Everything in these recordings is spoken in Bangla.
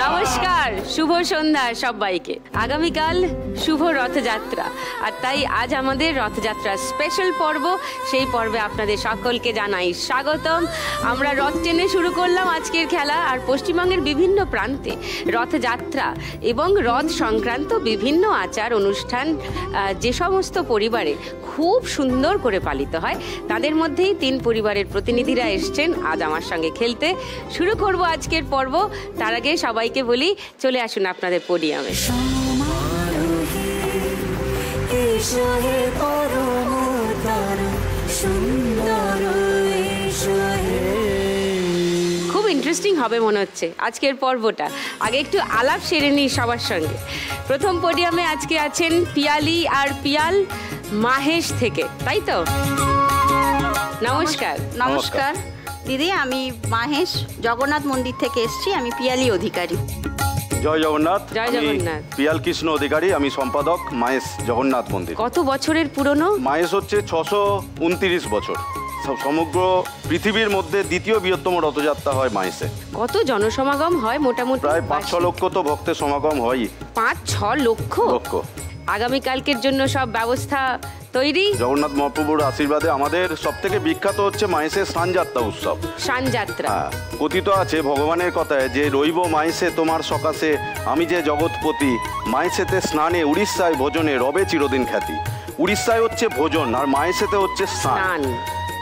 নমস্কার, শুভ সন্ধ্যা সবাইকে। আগামীকাল শুভ রথযাত্রা, আর তাই আজ আমাদের রথযাত্রা স্পেশাল পর্ব। সেই পর্বে আপনাদের সকলকে জানাই স্বাগতম। আমরা রথ টেনে শুরু করলাম আজকের খেলা, আর পশ্চিমবঙ্গের বিভিন্ন প্রান্তে রথযাত্রা এবং রথ সংক্রান্ত বিভিন্ন আচার অনুষ্ঠান যে সমস্ত পরিবারে খুব সুন্দর করে পালিত হয়, তাদের মধ্যেই 3 পরিবারের প্রতিনিধিরা এসছেন আজ আমার সঙ্গে খেলতে। শুরু করব আজকের পর্ব। তার আগে সবাইকে বলি, চলে আসুন আপনাদের পোডিয়ামে। খুব ইন্টারেস্টিং হবে মনে হচ্ছে আজকের পর্বটা। আগে একটু আলাপ সেরে নিই সবার সঙ্গে। প্রথম পোডিয়ামে আজকে আছেন পিয়ালি আর পিয়াল মাহেশ থেকে, তাই তো? নমস্কার। নমস্কার দিদি, আমি মাহেশ জগন্নাথ মন্দির থেকে এসেছি। আমি পিয়ালি অধিকারী। জয় জগন্নাথ। জয় জগন্নাথ। পিয়াল কৃষ্ণ অধিকারী, আমি সম্পাদক মাহেশ জগন্নাথ মন্দির। কত বছরের পুরনো? মাহেশ হচ্ছে 629 বছর। সমগ্র পৃথিবীর মধ্যে দ্বিতীয় বৃহত্তম রথযাত্রা হয় মাহেশে। কত জনসমাগম হয় মোটামুটি? প্রায় 5-6 লক্ষ তো ভক্তের সমাগম হয়। 5-6 লক্ষ? আগামীকালকের জন্য সব ব্যবস্থা তৈরি? জগন্নাথ মহাপ্রভুর আশীর্বাদে আমাদের সব থেকে বিখ্যাত হচ্ছে মাহেশের স্নানযাত্রা উৎসব। স্নানযাত্রা, কথিত আছে ভগবানের কথায় যে রইব মাহেশে তোমার সকাশে, আমি যে জগৎপতি, মাহেশেতে স্নানে উড়িষ্যায় ভোজনে রবে চিরদিন খ্যাতি। উড়িষ্যায় হচ্ছে ভোজন আর মাহেশেতে হচ্ছে স্নান।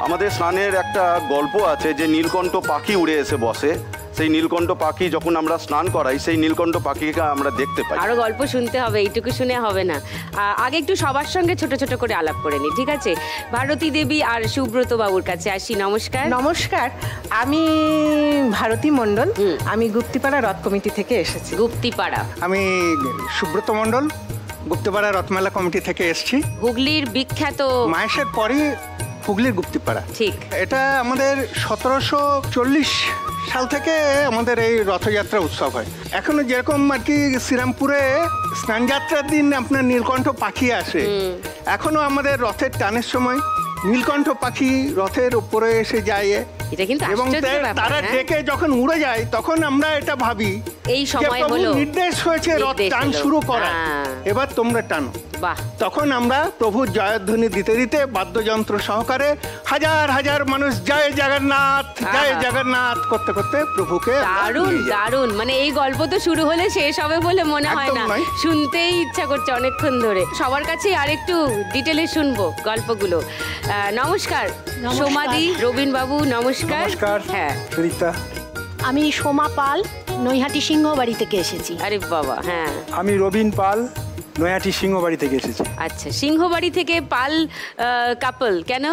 আমাদের স্নানের একটা গল্প আছে যে নীলকণ্ঠ পাখি উড়ে এসে বসে। সেই নীলকণ্ঠ পাখি যখন আমরা স্নান করাই, সেই নীলকণ্ঠ পাখিকে আমরা দেখতে পাই। আরো গল্প শুনতে হবে, এইটুকু শুনে হবে না। আগে একটু সবার সঙ্গে ছোট ছোট করে আলাপ করে নি, ঠিক আছে? ভারতী দেবী আর সুব্রত বাবুর কাছে আসি। নমস্কার। নমস্কার, আমি ভারতী মণ্ডল। আমি গুপ্তিপাড়া রথ কমিটি থেকে এসেছি। গুপ্তিপাড়া। আমি সুব্রত মণ্ডল, গুপ্তিপাড়া রথমেলা কমিটি থেকে এসেছি। হুগলির বিখ্যাত মাহেশের পরই হুগলির গুপ্তিপাড়া। ঠিক। এটা আমাদের 1740 সাল থেকে আমাদের এই রথযাত্রা উৎসব হয়। এখনো যেরকম আর কি শ্রীরামপুরে স্নানযাত্রার দিন আপনার নীলকণ্ঠ পাখি আসে, এখনো আমাদের রথের টানের সময় নীলকণ্ঠ পাখি রথের উপরে এসে যায় এবং তারা ডেকে যখন উড়ে যায় তখন আমরা এটা ভাবি এই সময় হলো নির্দেশ হয়েছে রথ টান শুরু করা, এবার তোমরা টানো। তখন আমরা প্রভুর জয়ধ্বনি দিতে দিতে বাদ্যযন্ত্র সহকারে হাজার হাজার মানুষ জয় জগন্নাথ জয় জগন্নাথ করতে করতে প্রভুকে। দারুণ দারুণ, মানে এই গল্প তো শুরু হলে শেষ হবে বলে মনে হয় না, শুনতেই ইচ্ছা করছে অনেকক্ষণ ধরে। সবার কাছে আরেকটু ডিটেলে শুনবো গল্পগুলো। নমস্কার সোমাদি, রবীন বাবু নমস্কার। হ্যাঁ সুরিতা। আমি সোমা পাল, নৈহাটি সিংহবাড়ি থেকে এসেছি। আরে বাবা, হ্যাঁ। আমি রবীন পাল, নৈহাটি সিংহবাড়ি থেকে এসেছি। আচ্ছা, সিংহবাড়ি থেকে পাল কাপল কেন?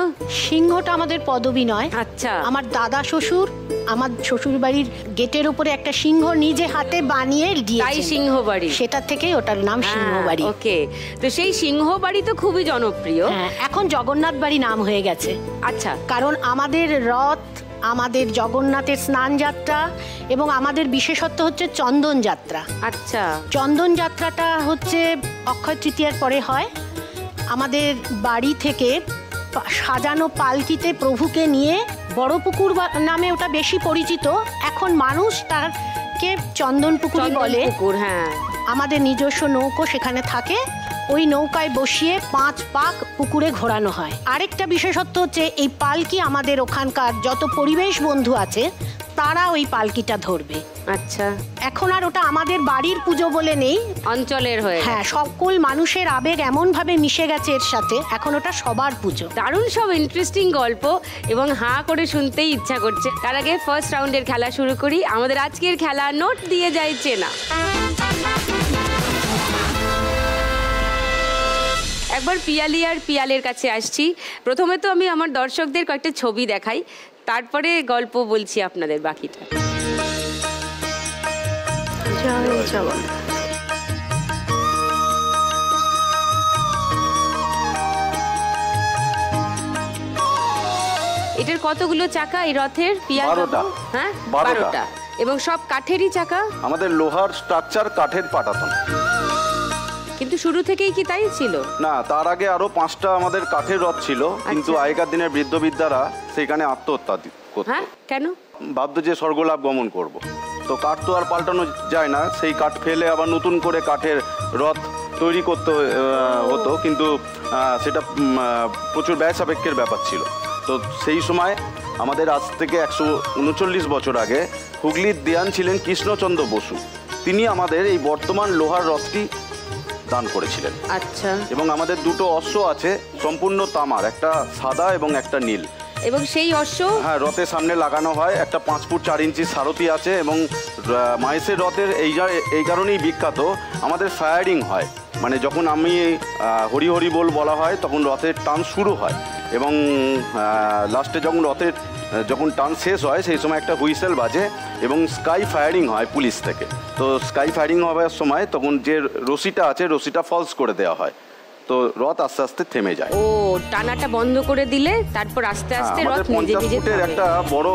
সিংহটা আমাদের পদবী নয়। আচ্ছা। আমার দাদা শ্বশুর আমার শ্বশুর বাড়ির গেটের উপরে একটা সিংহ নিজে হাতে বানিয়ে দিয়েছে, তাই সিংহবাড়ি। সেটা থেকেই ওটার নাম সিংহবাড়ি। ওকে, তো সেই সিংহবাড়ি তো খুবই জনপ্রিয়। হ্যাঁ, এখন জগন্নাথ বাড়ি নাম হয়ে গেছে। আচ্ছা, কারণ আমাদের রথ, আমাদের জগন্নাথের স্নান যাত্রা এবং আমাদের বিশেষত্ব হচ্ছে চন্দন যাত্রা। আচ্ছা, চন্দন যাত্রাটা হচ্ছে অক্ষয় তৃতীয়ার পরে হয়। আমাদের বাড়ি থেকে সাজানো পালকিতে প্রভুকে নিয়ে বড় পুকুর নামে ওটা বেশি পরিচিত, এখন মানুষ তারকে চন্দন পুকুর বলে। হ্যাঁ, আমাদের নিজস্ব নৌকো সেখানে থাকে, ওই নৌকায় বসিয়ে 5 পাক পুকুরে ঘোরানো হয়। আরেকটা বিশেষত্ব হচ্ছে এই পালকি আমাদের ওখানকার যত পরিবেশ বন্ধু আছে তারা ওই পালকিটা ধরবে। আচ্ছা, এখন আর ওটা আমাদের বাড়ির পুজো বলে নেই, অঞ্চলের হয়ে। হ্যাঁ, সকল মানুষের আবেগ এমন ভাবে মিশে গেছে এর সাথে, এখন ওটা সবার পুজো। দারুণ সব ইন্টারেস্টিং গল্প এবং হাঁ করে শুনতেই ইচ্ছা করছে। তার আগে ফার্স্ট রাউন্ডের খেলা শুরু করি। আমাদের আজকের খেলা নোট দিয়ে যাইছে না। একবার পিয়ালি আর পিয়ালের কাছে আসছি। প্রথমে তো আমি আমার দর্শকদের কয়েকটা ছবি দেখাই, তারপরে গল্প বলছি আপনাদের বাকিটা। এটার কতগুলো চাকা এই রথের? পিয়াল? 12টা। হ্যাঁ, 12টা। এবং সব কাঠেরই চাকা? আমাদের লোহার স্ট্রাকচার, কাঠের পাটাতন। কিন্তু শুরু থেকেই কি তাই ছিল? না, তার আগে আরো 5টা আমাদের কাঠের রথ ছিল, কিন্তু আগেকার দিনের বৃদ্ধবিদ্যারা সেখানে আত্মহত্যা করতো। হ্যাঁ, কেন? ভাবতো যে স্বর্গলাভ গমন করব। তো কাঠ তো আর পাল্টানো যায় না, সেই কাঠ ফেলে আবার নতুন করে কাঠের রথ তৈরি করতে হতো, কিন্তু সেটা প্রচুর ব্যয় সাপেক্ষের ব্যাপার ছিল। তো সেই সময় আমাদের আজ থেকে 139 বছর আগে হুগলির দেওয়ান ছিলেন কৃষ্ণচন্দ্র বসু, তিনি আমাদের এই বর্তমান লোহার রথটি দান করেছিলেন। আচ্ছা। এবং আমাদের দুটো অশ্ব আছে সম্পূর্ণ তামার, একটা সাদা এবং একটা নীল। এবং সেই অশ্ব হ্যাঁ রথের সামনে লাগানো হয়। একটা 5 ফুট 4 ইঞ্চি সারথি আছে, এবং মাহেশের রথের এই কারণেই বিখ্যাত, আমাদের ফায়ারিং হয়, মানে যখন আমি হরি হরি বল বলা হয় তখন রথের টান শুরু হয়, এবং লাস্টে যখন টান শেষ হয় সেই সময় একটা হুইসেল বাজে এবং স্কাই ফায়ারিং হয় পুলিশ থেকে। তো স্কাই ফায়ারিং হওয়ার সময় তখন যে রশিটা আছে রশিটা ফলস করে দেওয়া হয়, তো রথ আস্তে আস্তে থেমে যায়। ও, টানাটা বন্ধ করে দিলে তারপর আস্তে আস্তে রথ নিজে নিজে ফুটের একটা বড়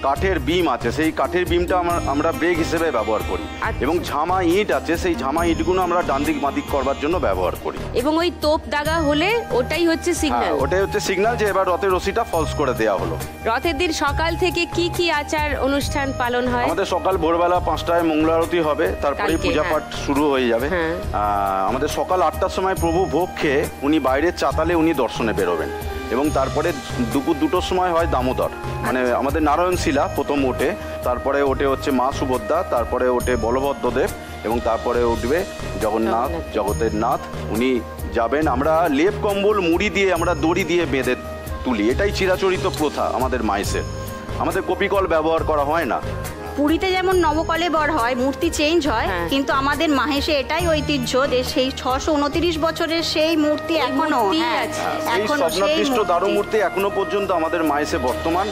কাঠের বিম আছে, সেই কাঠের বিমটা আমরা ব্রেক হিসেবে ব্যবহার করি, এবং ঝামা ইট আছে, সেই ঝামা ইটগুলো আমরা ডান দিক বাঁ দিক করবার জন্য ব্যবহার করি। এবং ওই তোপ দাগা হলে ওটাই হচ্ছে সিগন্যাল। ওটাই হচ্ছে সিগন্যাল যে এবার রথের রশিটা ফলস করে দেওয়া হলো। রথের দিন সকাল থেকে কি কি আচার অনুষ্ঠান পালন হয়? আমাদের সকাল ভোরবেলা 5টায় মঙ্গল আরতি হবে, তারপরে পূজা পাঠ শুরু হয়ে যাবে। আমাদের সকাল 8টার সময় প্রভু ভোগ খেয়ে উনি বাইরের চাতালে উনি দর্শনে বেরোবেন, এবং তারপরে দুপুর 2টোর সময় হয় দামোদর, মানে আমাদের নারায়ণ শিলা প্রথম ওঠে, তারপরে ওঠে হচ্ছে মা সুভদ্রা, তারপরে ওঠে বলভদ্রদেব, এবং তারপরে উঠবে জগন্নাথ, জগতের নাথ, উনি যাবেন। আমরা লেপ কম্বল মুড়ি দিয়ে আমরা দড়ি দিয়ে বেঁধে তুলি, এটাই চিরাচরিত প্রথা আমাদের মাইসের। আমাদের কপিকল ব্যবহার করা হয় না। পুরীতে যেমন নবকলেবর হয়, মূর্তি চেঞ্জ হয়, কিন্তু আমাদের মাহেশে এটাই ঐতিহ্য যে সেই 629 বছরের সেই মূর্তি এখনো আছে। এই স্বপ্নাদৃষ্ট দারু মূর্তি এখনো পর্যন্ত আমাদের মাহেশে বর্তমান।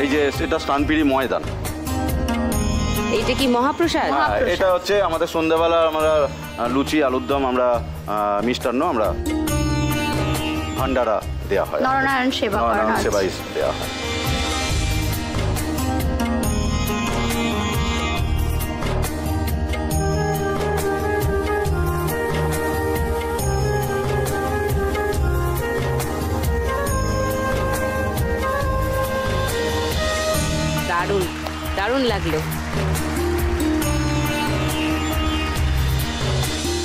এই যে এটা স্নানপিড়ি ময়দান, এইটা কি মহাপ্রসাদ? এটা হচ্ছে আমাদের সন্ধ্যাবেলা আমরা লুচি আলুর দম, আমরা মিষ্টান্ন, আমরা ভান্ডারা দেওয়া হয়, নরনারায়ণ সেবা দেওয়া হয়। দারুণ দারুণ লাগলো।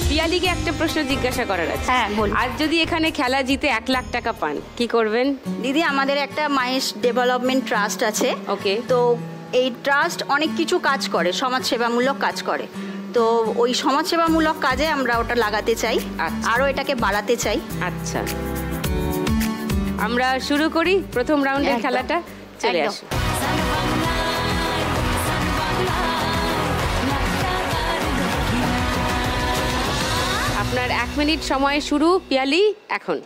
পিয়ালিকে একটা প্রশ্ন জিজ্ঞাসা করার আছে। হ্যাঁ, বলুন। আজ যদি এখানে খেলা জিতে 1 লাখ টাকা পান, কি করবেন? দিদি, আমাদের একটা মাহেশ ডেভেলপমেন্ট ট্রাস্ট আছে। ওকে। তো এই ট্রাস্ট অনেক কিছু কাজ করে, সমাজসেবামূলক কাজ করে। তো ওই সমাজসেবামূলক কাজে আমরা ওটা লাগাতে চাই, আরও এটাকে বাড়াতে চাই। আচ্ছা, আমরা শুরু করি প্রথম রাউন্ডের খেলাটা। চলে আসুন। আপনার 1 মিনিট সময় শুরু। পিয়ালি এখন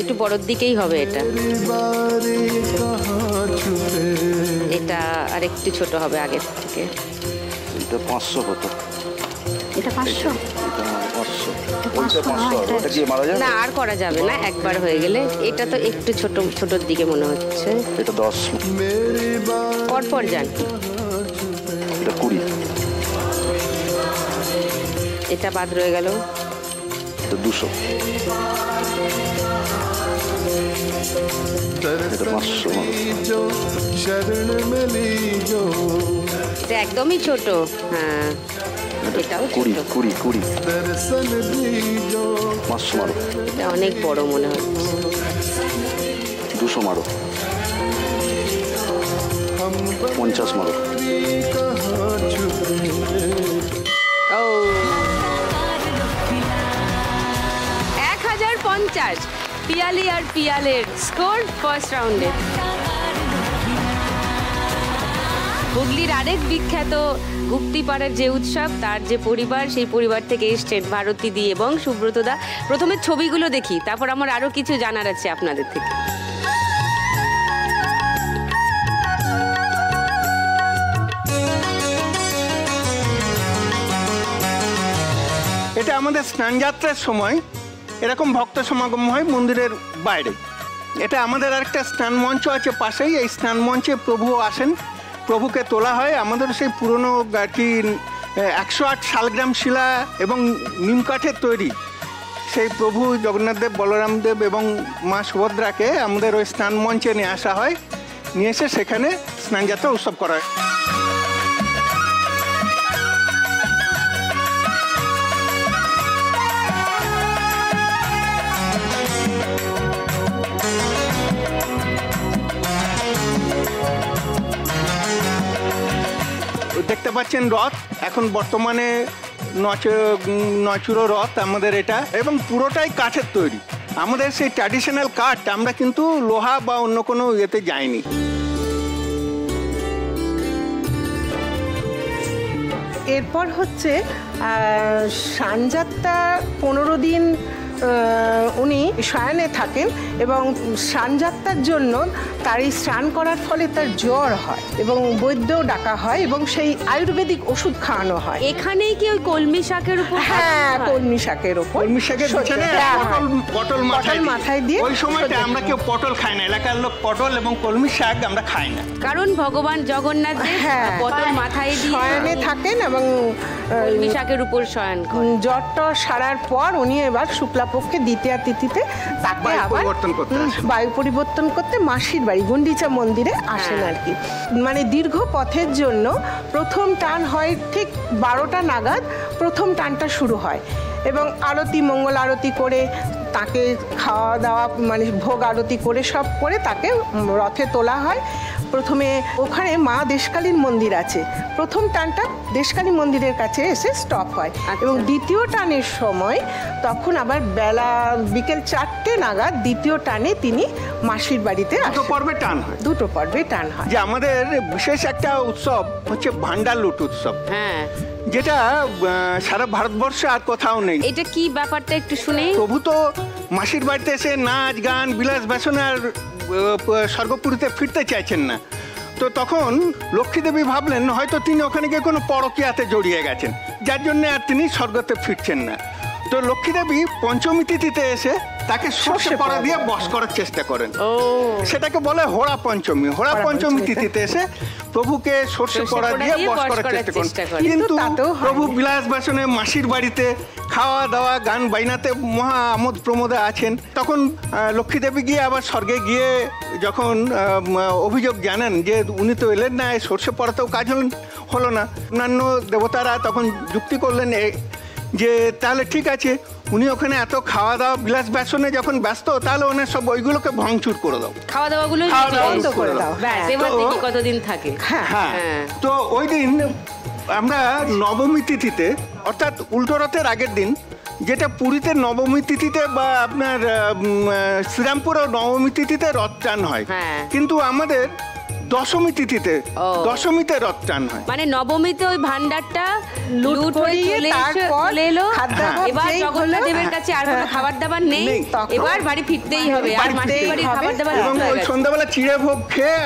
একটু বড়র দিকেই হবে, এটা আর একটু ছোট হবে আগের থেকে। এটা 500 কত? এটা 500? না, আর করা যাবে না, একবার হয়ে গেলে। এটা তো একটু ছোটর দিকে মনে হচ্ছে। এটা 10। পরপর যান। এটা 20। এটা বাদ রয়ে গেল। এটা 200। এটা 500। এটা একদমই ছোট। হ্যাঁ, এটাও 20। 500 মারো। এটা অনেক বড় মনে হচ্ছে। 200 মারো। 50 মারো। 1050। পিয়ালি আর পিয়ালের স্কোর ফার্স্ট রাউন্ডে। হুগলির আরেক বিখ্যাত গুপ্তিপাড়ার যে উৎসব, তার যে পরিবার, সেই পরিবার থেকে এসছেন ভারতী দি এবং সুব্রতদা। প্রথমে ছবিগুলো দেখি, তারপর আমার আরো কিছু জানার আছে আপনাদের থেকে। এটা আমাদের স্নানযাত্রার সময় এরকম ভক্ত সমাগম হয় মন্দিরের বাইরে, এটা আমাদের আরেকটা স্নান মঞ্চ আছে পাশেই, এই স্নান মঞ্চে প্রভু আসেন, প্রভুকে তোলা হয়। আমাদের সেই পুরনো আর কি 108 শালগ্রাম শিলা এবং নিম কাঠের তৈরি সেই প্রভু জগন্নাথ দেব, বলরাম দেব এবং মা সুভদ্রাকে আমাদের ওই স্নান মঞ্চে নিয়ে আসা হয়, নিয়ে এসে সেখানে স্নানযাত্রা উৎসব করা হয়। দেখতে পাচ্ছেন রথ, এখন বর্তমানে নচুরো রথ আমাদের এটা, এবং পুরোটাই কাঠের তৈরি। আমাদের সেই ট্র্যাডিশনাল কাঠ, আমরা কিন্তু লোহা বা অন্য কোনো ইয়েতে যাইনি। এরপর হচ্ছে সানযাত্রা 15 দিন উনি শয়নে থাকেন এবং স্নানযাত্রার জন্য তার এই স্নান করার ফলে তার জ্বর হয় এবং বৈদ্যও ডাকা হয় এবং সেই আয়ুর্বেদিক ওষুধ খাওয়ানো হয়। এখানেই কি ওই কলমি শাকের উপর? হ্যাঁ, কলমি শাকের উপর, কলমি শাকের পিছনে পটল মাথায় দিয়ে। ওই সময়টা আমরা কেউ পটল খাই না, এলাকার লোক পটল এবং কলমি শাক আমরা খাই না, কারণ ভগবান জগন্নাথ পটল মাথায় দিয়ে শয়নে থাকেন এবং কলমি শাকের উপর শয়ন করেন। জ্বরটা সারার পর উনি এবার শুক্লাপক্ষে দ্বিতীয়া তিথিতে তাকে আবার বায়ু পরিবর্তন করতে মাসির বাড়ি গুন্ডিচা মন্দিরে আসেন আর কি। মানে দীর্ঘ পথের জন্য প্রথম টান হয় ঠিক 12টা নাগাদ, প্রথম টানটা শুরু হয় এবং আরতি, মঙ্গল আরতি করে তাকে খাওয়া দাওয়া মানে ভোগ আরতি করে সব করে তাকে রথে তোলা হয়। প্রথমে ওখানে মা দেশকালীর মন্দির আছে, প্রথম টানটা দেশকালী মন্দিরের কাছে এসে স্টপ হয় এবং দ্বিতীয় টানের সময় তখন আবার বেলা বিকেল 4টে নাগাদ দ্বিতীয় টানে তিনি মাসির বাড়িতে আসেন। দুটো পর্বে টান হয়, দুটো পর্বে টান হয়। যে আমাদের বিশেষ একটা উৎসব হচ্ছে ভান্ডার লুট উৎসব, হ্যাঁ, যেটা সারা ভারতবর্ষে আর কোথাও নেই। এটা কি ব্যাপারটা একটু শুনে। প্রভু তো মাসির বাড়িতে এসে নাচ গান বিলাস বাসনে আর স্বর্গপুরীতে ফিরতে চাইছেন না, তো তখন লক্ষ্মী দেবী ভাবলেন হয়তো তিনি ওখানে গিয়ে কোনো পরকীয়াতে জড়িয়ে গেছেন, যার জন্য আর তিনি স্বর্গতে ফিরছেন না। তো লক্ষ্মী দেবী পঞ্চমী তিথিতে এসে তাকে সর্ষে পড়া দিয়ে বশ করার চেষ্টা করেন, সেটাকে বলে হোড়া পঞ্চমী। হোড়া পঞ্চমী তিথিতে এসে প্রভুকে সর্ষে পড়া দিয়ে বশ করার চেষ্টা করেন, কিন্তু প্রভু বিলাস বাসনে মাসির বাড়িতে খাওয়া দাওয়া গান বাইনাতে মহা আমোদ প্রমোদে আছেন। তখন লক্ষ্মী দেবী গিয়ে আবার স্বর্গে গিয়ে যখন অভিযোগ জানান যে উনি তো এলেন না, সর্ষে পড়াতেও কাজ হলো না, অন্যান্য দেবতারা তখন যুক্তি করলেন যে তাহলে ঠিক আছে, উনি ওখানে এত খাওয়া দাওয়া বিলাস বাসনে যখন ব্যস্ত, তাহলে ওনার সব ওইগুলোকে ভাঙচুর করে দাও, খাওয়া দাওয়াগুলো বন্ধ করে দাও, কতদিন থাকে। হ্যাঁ, তো ওই দিন আমরা নবমী তিথিতে অর্থাৎ উল্টো রথের আগের দিন, যেটা পুরীতে নবমী তিথিতে বা আপনার শ্রীরামপুরেও নবমী তিথিতে রথ টান হয়, কিন্তু আমাদের দশমী তিথিতে দশমীতে রথ টান হয়। মানে নবমীতে ওই ভান্ডারটা লুট হয়ে চলে এলো, এবার জগন্নাথ দেবের কাছে আর কোনো খাবার দাবার নেই, এবার বাড়ি ফিরতেই হবে, আর মাসির বাড়ির খাবার দাবার এবং ওই সন্ধ্যাবেলা চিড়ে ভোগ খেয়ে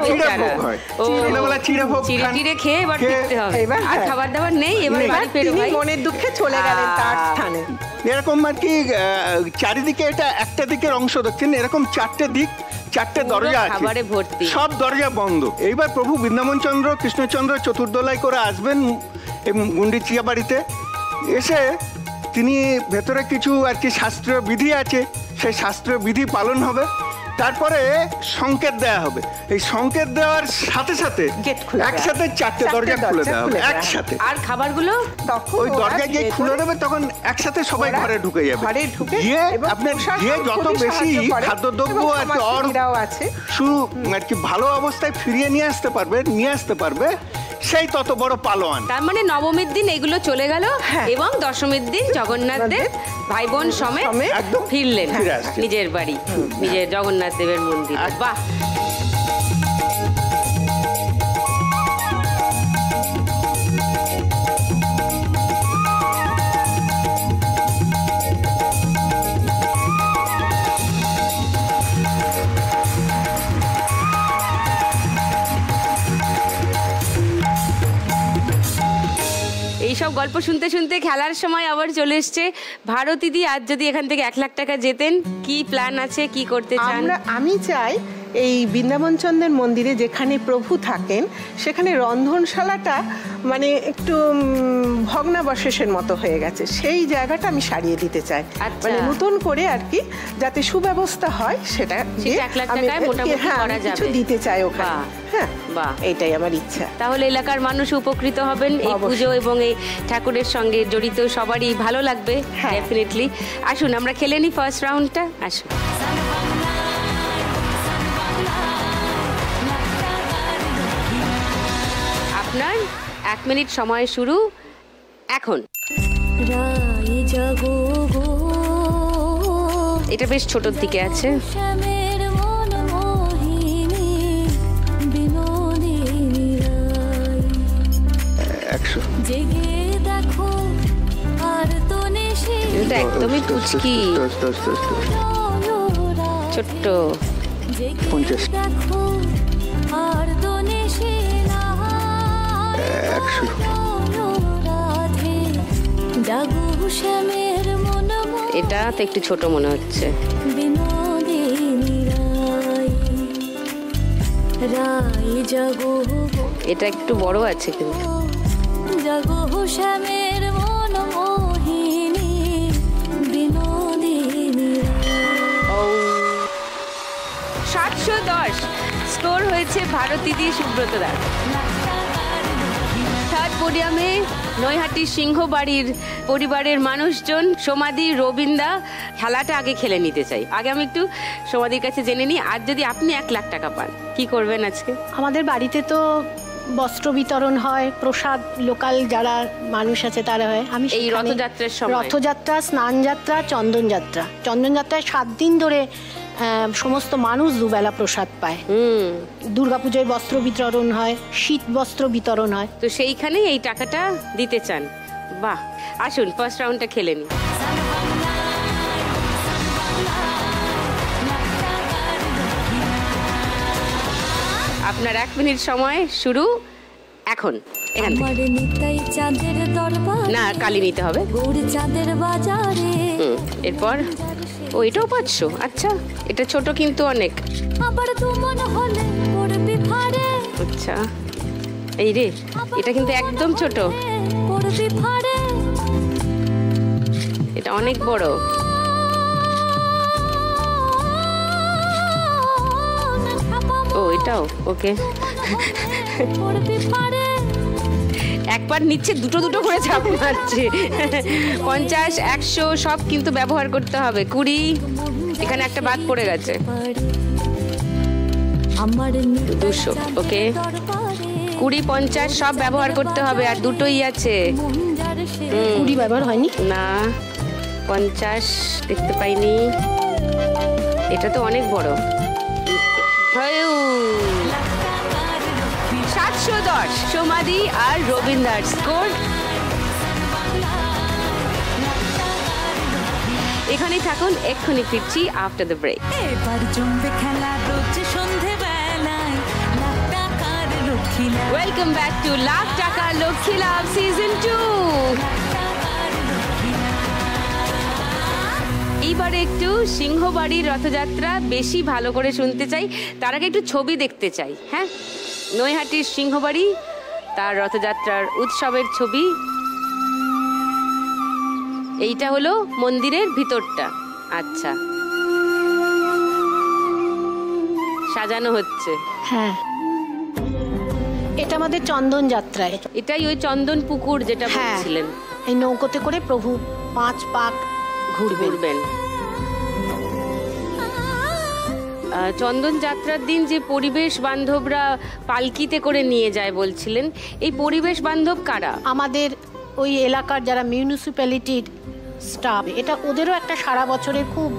চিড়ে ভোগ হয়, সন্ধ্যাবেলা চিড়ে ভোগ চিড়ে খেয়ে এবার ফিরতে হবে, আর খাবার দাবার নেই, এবার বাড়ি ফেরো ভাই। মনের দুঃখে চলে গেলেন তার স্থানে। এরকম আর কি চারিদিকে, এটা একটা দিকের অংশ দেখছেন, এরকম 4টে দিক, 4টে দরজা আছে, সব দরজা বন্ধ। এইবার প্রভু বৃন্দাবন চন্দ্র কৃষ্ণচন্দ্র চতুর্দোলাই করে আসবেন গুন্ডিচিয়া বাড়িতে এসে, তিনি ভেতরে কিছু আর কি শাস্ত্রীয় বিধি আছে, সেই শাস্ত্রীয় বিধি পালন হবে, তারপরে সংকেত দেয়া হবে। এই সংকেত দেওয়ার সাথে সাথে একসাথে 4টে দরজা খুলে দেওয়া হবে একসাথে, আর খাবারগুলো ওই দরজা গিয়ে খুলে দেবে, তখন একসাথে সবাই ঘরে ঢুকে যাবে। গিয়ে আপনার গিয়ে যত বেশি খাদ্যদ্রব্য আছে আর কি ভালো অবস্থায় ফিরিয়ে নিয়ে আসতে পারবে সেই তত বড় পালোয়ান। তার মানে নবমীর দিন এগুলো চলে গেল এবং দশমীর দিন জগন্নাথ দেব ভাই বোন সমেত ফিরলেন নিজের বাড়ি, নিজের জগন্নাথ দেবের মন্দির। বাহ, এই এইসব গল্প শুনতে শুনতে খেলার সময় আবার চলে এসছে। ভারতীদি, আজ যদি এখান থেকে 1 লাখ টাকা জেতেন, কি প্ল্যান আছে, কি করতে চান? আমি চাই এই বৃন্দাবনচন্দ্রের মন্দিরে যেখানে প্রভু থাকেন সেখানে রন্ধনশালাটা মানে একটু ভগ্নাবশেষের মতো হয়ে গেছে, সেই জায়গাটা আমি সারিয়ে দিতে চাই। মানে নতুন করে আর কি যাতে সুব্যবস্থা হয় সেটা 1 লাখ টাকায় মোটামুটি করা যাবে, কিছু দিতে চাই ওখানে। হ্যাঁ, এইটাই আমার ইচ্ছা। তাহলে এলাকার মানুষ উপকৃত হবেন এই পুজো এবং এই ঠাকুরের সঙ্গে জড়িত সবারই ভালো লাগবে ডেফিনেটলি। আসুন আমরা খেলে নিই ফার্স্ট রাউন্ডটা। আসুন। আপনার 1 মিনিট সময় শুরু এখন। এটা বেশ ছোটর দিকে আছে। এটা একদমই পুচকি, ছোট্ট। 50 এটা তো একটু ছোট মনে হচ্ছে। এটা একটু বড় আছে কিন্তু। 710 স্কোর হয়েছে ভারতীদি, সুব্রত দাস। থার্ড পোডিয়ামে নৈহাটির সিংহবাড়ির পরিবারের মানুষজন, সমাধি, রবীন্দা। খেলাটা আগে খেলে নিতে চাই। আগে আমি একটু সমাধির কাছে জেনে নিই, আজ যদি আপনি 1 লাখ টাকা পান, কি করবেন আজকে? আমাদের বাড়িতে তো বস্ত্র বিতরণ হয়, প্রসাদ লোকাল যারা মানুষ আছে তারা হয়। আমি এই রথযাত্রার সময়, রথযাত্রা, স্নানযাত্রা, চন্দনযাত্রা, চন্দনযাত্রায় 7 দিন ধরে সমস্ত মানুষ দুবেলা প্রসাদ পায়। দুর্গাপুজোয় বস্ত্র বিতরণ হয়, শীত বস্ত্র বিতরণ হয়। তো সেইখানে এই টাকাটা দিতে চান? বাহ, আসুন ফার্স্ট রাউন্ডটা খেলে নিই। আপনার 1 মিনিট সময় শুরু এখন। না, কালি নিতে হবে। এরপর এটাও 500। আচ্ছা, এটা ছোট কিন্তু অনেক। আচ্ছা, এই রে, এটা কিন্তু একদম ছোট, এটা অনেক বড়। এটাও ওকে। একবার নিচ্ছে, দুটো করে চাপ মারছে। 50, 100 সব কিন্তু ব্যবহার করতে হবে। 20, এখানে একটা বাদ পড়ে গেছে। 200, ওকে। 20, 50 সব ব্যবহার করতে হবে, আর দুটোই আছে। 20 ব্যবহার হয়নি না, 50 দেখতে পাইনি। এটা তো অনেক বড়। 710 সমাধি আর রবীন্দ্রার স্কোর। এখানেই থাকুন, এক্ষুনি ফিরছি after the break. Welcome back to lakh টাকা লক্ষ্মী লাভ সিজন 2। এইবারে একটু সিংহবাড়ির রথযাত্রা বেশি ভালো করে শুনতে চাই, তার আগে একটু ছবি দেখতে চাই। হ্যাঁ, নৈহাটির সিংহবাড়ি, তার রথযাত্রার উৎসবের ছবি। এইটা হলো মন্দিরের ভিতরটা। আচ্ছা, সাজানো হচ্ছে। হ্যাঁ, এটা আমাদের চন্দন যাত্রায়। এটাই ওই চন্দন পুকুর যেটা বলছিলেন। এই নৌকোতে করে প্রভু 5 পাক ঘুরবেন। চন্দন যাত্রার দিন যে পরিবেশ বান্ধবরা পালকিতে করে নিয়ে যায় বলছিলেন, এই পরিবেশ বান্ধব কারা? আমাদের ওই এলাকার যারা মিউনিসিপ্যালিটির স্টাফ। এটা ওদেরও একটা সারা বছরের খুব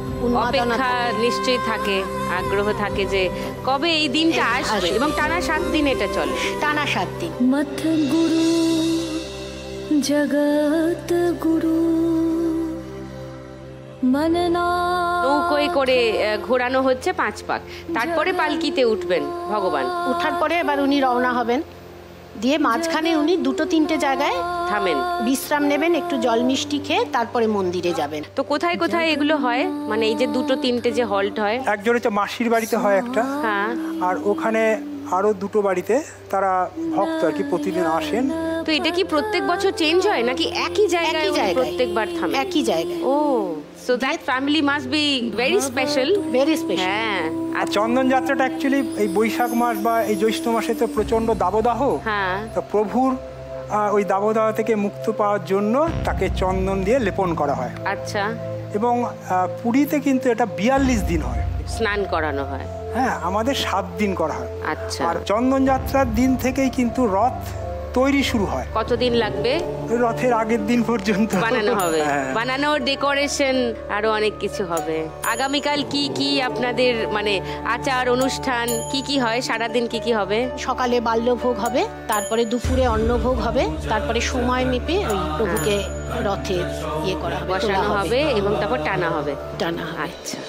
অপেক্ষা নিশ্চয়ই থাকে, আগ্রহ থাকে যে কবে এই দিনটা আসবে। এবং টানা 7 দিন এটা চলে, টানা 7 দিন। মথ গুরু জগত গুরু নৌকোয় করে ঘোরানো হচ্ছে 5 পাক, তারপরে পালকিতে উঠবেন ভগবান। উঠার পরে এবার উনি রওনা হবেন দিয়ে মাঝখানে উনি 2-3টে জায়গায় থামেন, বিশ্রাম নেবেন, একটু জল মিষ্টি খেয়ে তারপরে মন্দিরে যাবেন। তো কোথায় কোথায় এগুলো হয়, মানে এই যে 2-3টে যে হল্ট হয়? একজনের তো মাসির বাড়িতে হয় একটা, হ্যাঁ, আর ওখানে আরো 2টো বাড়িতে তারা ভক্ত আর কি প্রতিদিন আসেন। তো এটা কি প্রত্যেক বছর চেঞ্জ হয় নাকি একই জায়গায় প্রত্যেকবার থামে? একই জায়গায়। ও, so that family must be very special. Very special. হ্যাঁ, আর চন্দন যাত্রাটা অ্যাকচুয়ালি এই বৈশাখ মাস বা এই জ্যৈষ্ঠ মাসে তো প্রচন্ড দাবদাহ। হ্যাঁ, তো প্রভুর ওই দাবদাহ থেকে মুক্ত পাওয়ার জন্য তাকে চন্দন দিয়ে লেপন করা হয়। আচ্ছা। এবং পুরীতে কিন্তু এটা 42 দিন হয়, স্নান করানো হয়। হ্যাঁ, আমাদের 7 দিন করা হয়। আচ্ছা। আর চন্দন যাত্রার দিন থেকেই কিন্তু রথ তৈরি শুরু হয়। কতদিন লাগবে? রথের আগের দিন পর্যন্ত বানানো হবে। হ্যাঁ। বানানো, ডেকোরেশন, আরো অনেক কিছু হবে। আগামীকাল কি কি আপনাদের মানে আচার অনুষ্ঠান কি কি হয়, সারাদিন কি কি হবে? সকালে বাল্যভোগ হবে, তারপরে দুপুরে অন্নভোগ হবে, তারপরে সময় মেপে ওই প্রভুকে রথে ইয়ে করা হবে, বসানো হবে এবং তারপর টানা হবে। আচ্ছা।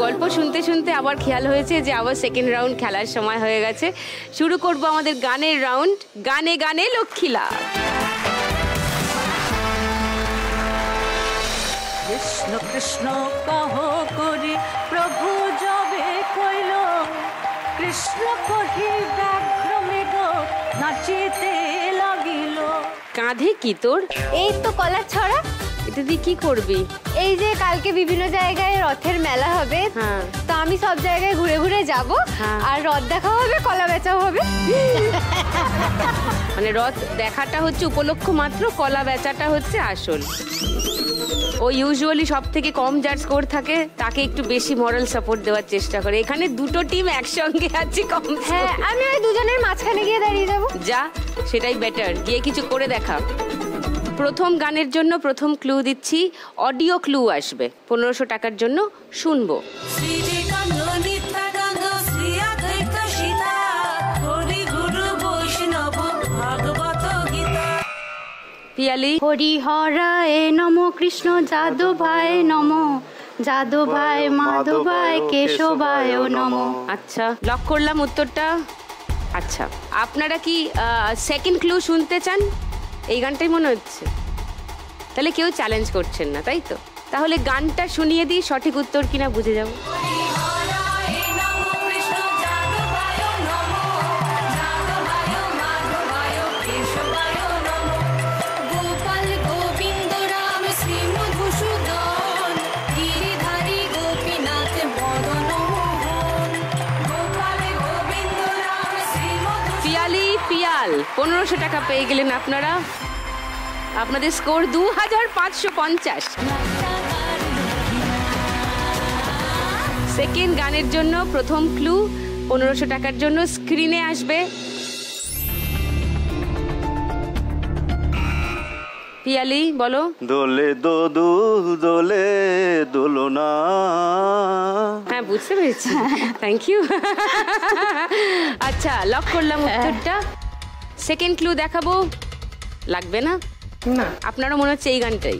গল্প শুনতে শুনতে আবার খেয়াল হয়েছে যে আবার সেকেন্ড রাউন্ড খেলার সময় হয়ে গেছে। শুরু করব আমাদের গানের রাউন্ড, গানে গানে লক্ষ্মীলাভ। কৃষ্ণ কৃষ্ণ কহ করি প্রভু যবে কইল, কৃষ্ণ কহি ব্যাঘ্র মৃগ নাচিতে লাগিল। কাঁধে কি তোর? এই তো কলার ছড়া। এটা দিয়ে কি করবি? এই যে কালকে বিভিন্ন জায়গায় রথের মেলা হবে, তো আমি সব জায়গায় ঘুরে ঘুরে যাব, আর রথ দেখা হবে, কলা বেচাও হবে। মানে রথ দেখাটা হচ্ছে উপলক্ষ মাত্র, কলা বেচাটা হচ্ছে আসল। ও ইউজুয়ালি সব থেকে কম যার স্কোর থাকে তাকে একটু বেশি মরাল সাপোর্ট দেওয়ার চেষ্টা করে। এখানে 2টো টিম একসঙ্গে আছে কম। হ্যাঁ, আমি ওই দুজনের মাঝখানে গিয়ে দাঁড়িয়ে যাবো। যা, সেটাই বেটার, গিয়ে কিছু করে দেখা। প্রথম গানের জন্য প্রথম ক্লু দিচ্ছি, অডিও ক্লু আসবে 1500 টাকার জন্য, শুনবো। পিয়ালি। হরিহরায় নম, কৃষ্ণ যাদবায় নম, যাদবায় মাধবায় কেশবায় নম। আচ্ছা, লক করলাম উত্তরটা। আচ্ছা, আপনারা কি সেকেন্ড ক্লু শুনতে চান? এই গানটাই মনে হচ্ছে, তাহলে কেউ চ্যালেঞ্জ করছেন না, তাই তো? তাহলে গানটা শুনিয়ে দিই, সঠিক উত্তর কিনা বুঝে যাব। পিয়াল 1500 টাকা পেয়ে গেলেন আপনারা। আপনাদের স্কোর 2550। সেকেন্ড গানের জন্য প্রথম ক্লু 1500 টাকার জন্য স্ক্রিনে আসবে। পিয়ালি বলো। দোলে দোদুল দোলে দোলনা। হ্যাঁ, বুঝতে পেরেছি, থ্যাংক ইউ। আচ্ছা, লক করলাম উত্তরটা। সেকেন্ড ক্লু দেখাবো, লাগবে না? না, আপনারও মনে হচ্ছে এই গানটাই?